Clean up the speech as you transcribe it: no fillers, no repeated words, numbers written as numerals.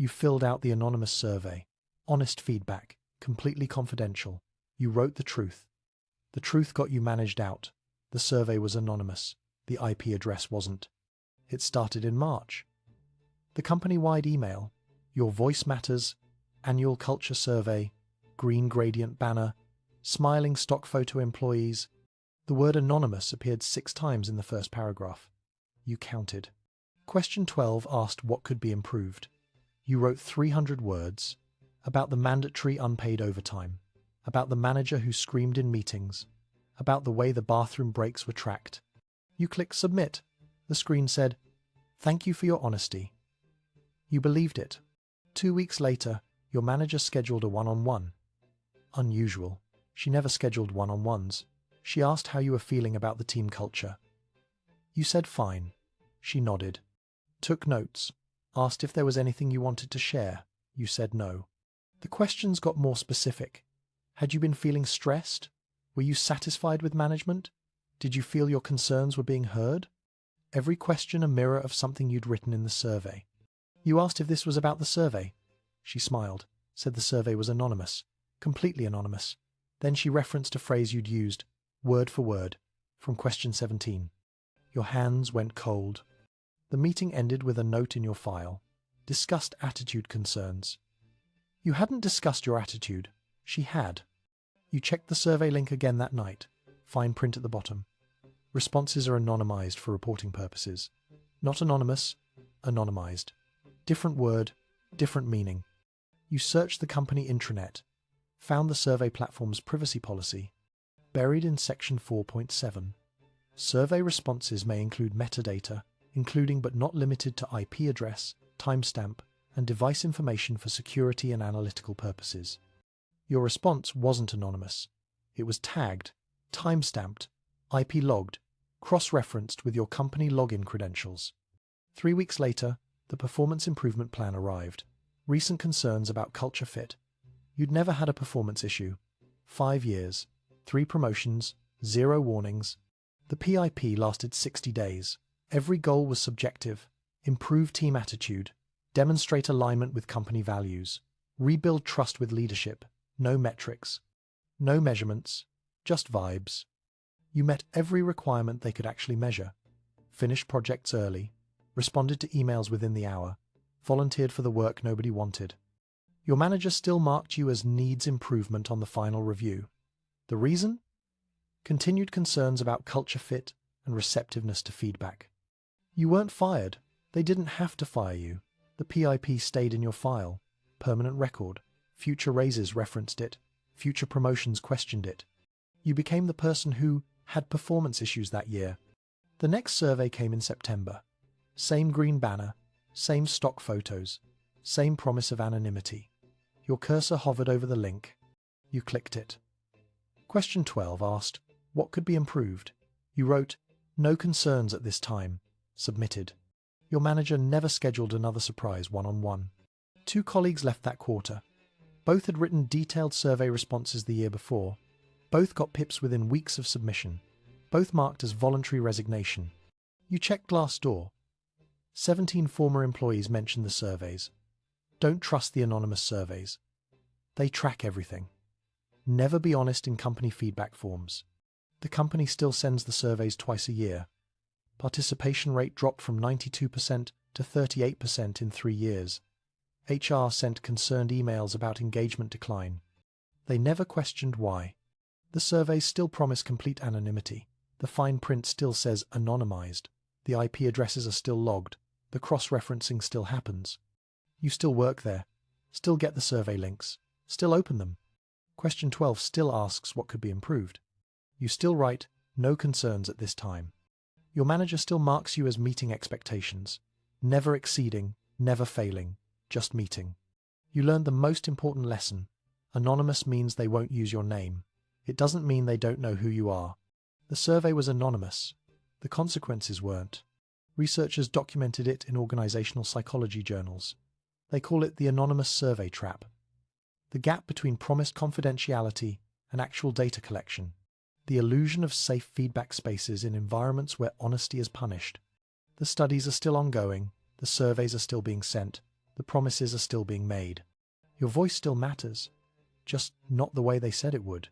You filled out the anonymous survey. Honest feedback, completely confidential. You wrote the truth. The truth got you managed out. The survey was anonymous. The IP address wasn't. It started in March. The company-wide email, your voice matters, annual culture survey, green gradient banner, smiling stock photo employees. The word anonymous appeared 6 times in the first paragraph. You counted. Question 12 asked what could be improved. You wrote 300 words about the mandatory unpaid overtime, about the manager who screamed in meetings, about the way the bathroom breaks were tracked. You clicked submit. The screen said, "Thank you for your honesty." You believed it. 2 weeks later, your manager scheduled a one-on-one. Unusual. She never scheduled one-on-ones. She asked how you were feeling about the team culture. You said fine. She nodded. Took notes. Asked if there was anything you wanted to share. You said no. The questions got more specific. Had you been feeling stressed? Were you satisfied with management? Did you feel your concerns were being heard? Every question a mirror of something you'd written in the survey. You asked if this was about the survey. She smiled, said the survey was anonymous, completely anonymous. Then she referenced a phrase you'd used, word for word, from question 17. Your hands went cold. The meeting ended with a note in your file. Discussed attitude concerns. You hadn't discussed your attitude. She had. You checked the survey link again that night. Fine print at the bottom. Responses are anonymized for reporting purposes. Not anonymous, anonymized. Different word, different meaning. You searched the company intranet. Found the survey platform's privacy policy. Buried in section 4.7. Survey responses may include metadata, including but not limited to IP address, timestamp, and device information for security and analytical purposes. Your response wasn't anonymous. It was tagged, timestamped, IP logged, cross-referenced with your company login credentials. 3 weeks later, the performance improvement plan arrived. Recent concerns about culture fit. You'd never had a performance issue. 5 years, 3 promotions, 0 warnings. The PIP lasted 60 days. Every goal was subjective. Improve team attitude. Demonstrate alignment with company values. Rebuild trust with leadership. No metrics. No measurements. Just vibes. You met every requirement they could actually measure. Finished projects early. Responded to emails within the hour. Volunteered for the work nobody wanted. Your manager still marked you as needs improvement on the final review. The reason? Continued concerns about culture fit and receptiveness to feedback. You weren't fired. They didn't have to fire you. The PIP stayed in your file. Permanent record. Future raises referenced it. Future promotions questioned it. You became the person who had performance issues that year. The next survey came in September. Same green banner, same stock photos, same promise of anonymity. Your cursor hovered over the link. You clicked it. Question 12 asked, what could be improved? You wrote, no concerns at this time. Submitted. Your manager never scheduled another surprise one-on-one. 2 colleagues left that quarter. Both had written detailed survey responses the year before. Both got PIPs within weeks of submission. Both marked as voluntary resignation. You checked Glassdoor. 17 former employees mentioned the surveys. Don't trust the anonymous surveys. They track everything. Never be honest in company feedback forms. The company still sends the surveys twice a year. Participation rate dropped from 92% to 38% in 3 years. HR sent concerned emails about engagement decline. They never questioned why. The surveys still promise complete anonymity. The fine print still says anonymized. The IP addresses are still logged. The cross-referencing still happens. You still work there. Still get the survey links. Still open them. Question 12 still asks what could be improved. You still write, no concerns at this time. Your manager still marks you as meeting expectations. Never exceeding, never failing, just meeting. You learned the most important lesson. Anonymous means they won't use your name. It doesn't mean they don't know who you are. The survey was anonymous. The consequences weren't. Researchers documented it in organizational psychology journals. They call it the anonymous survey trap. The gap between promised confidentiality and actual data collection. The illusion of safe feedback spaces in environments where honesty is punished. The studies are still ongoing. The surveys are still being sent. The The promises are still being made. Your voice still matters, just not the way they said it would.